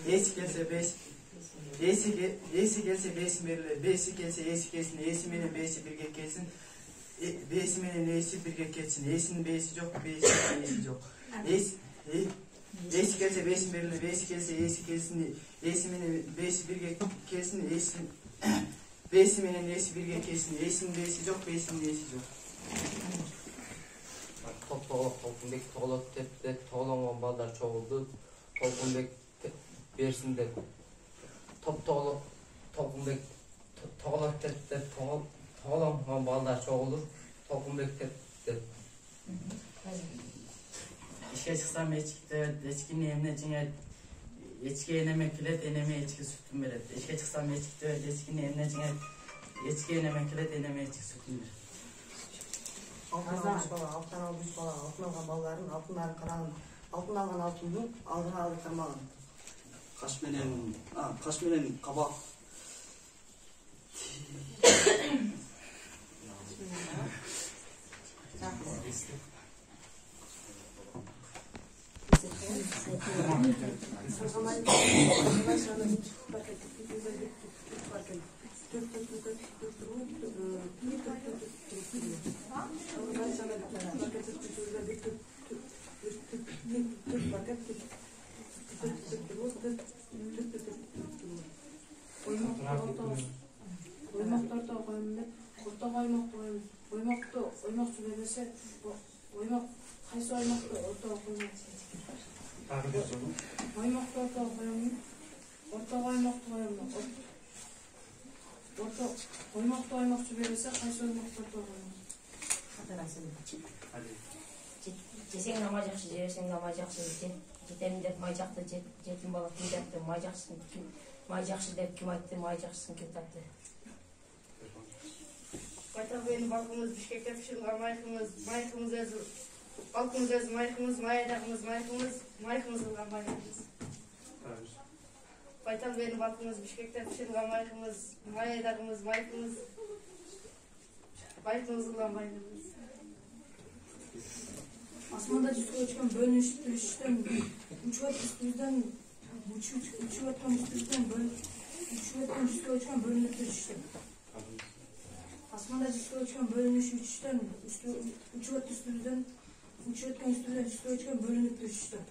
Esi gelse 5. Esi gelse 5 verilir. 5'i gelse esi gelsin. Esi menen 5'i birge gelsin. 5'i menen esi birge gelsin. Esi'nin 5'i yok, 5'in esi yok. Esi gelse 5 verilir. 5'i gelse esi gelsin. Esi menen 5'i birge gelsin. Esi menen esi birge gelsin. Esi'nin 5'i yok, 5'in esi yok. Толкунбек тоғылат депті, тоғыланған балдар çoğuldu. Толкунбек берсін деп. Толкунбек тоғылат депті, тоғыланған балдар çoğulur. Толкунбek деп. İşe çıksam eçkinin emine cine eçki eneme kilet, eneme eçki sütüm verir. İşe çıksam eçkinin emine cine eçki eneme kilet, eneme eçki sütüm verir. Altın almış bala, altın alған балаларын, алтындарын қарағын, алтын алған алтындың алдына алды тамағын. Қаш менен қабақ. Oymaklarda koyayım, orta oymakçı vermese, oymak kaysı oymakta orta koymak. Oymakta orta koyayım, orta oymakta koyayım. Orta oymakta oymakçı vermese kaysı oymakta orta koyayım. Жесең намаз жақсы, жебесең намаз жақсы. Жетемін деп май жақты, жетім бала кім депті, май жақсы деп кім айтты, май жақсысын кім тапты. Байталбайдың балқымыз, Бішкекте пішілген майқымыз өзі, балқымыз өзі майқымыз, майдағымыз майқымыз қылған майқымыз. Байталбайдың балқымыз, Бішкекте пішілген майдағымыз майқымыз қылған майқымыз. Асманда жүзге өчкен бөліністен, үчует үстімізден жүзге өчкен бөлініп düştüm. Asmanda жүзге өчкен бөлініш үчтен, үчует үстімізден жүзге өчкен бөлініп düştüm.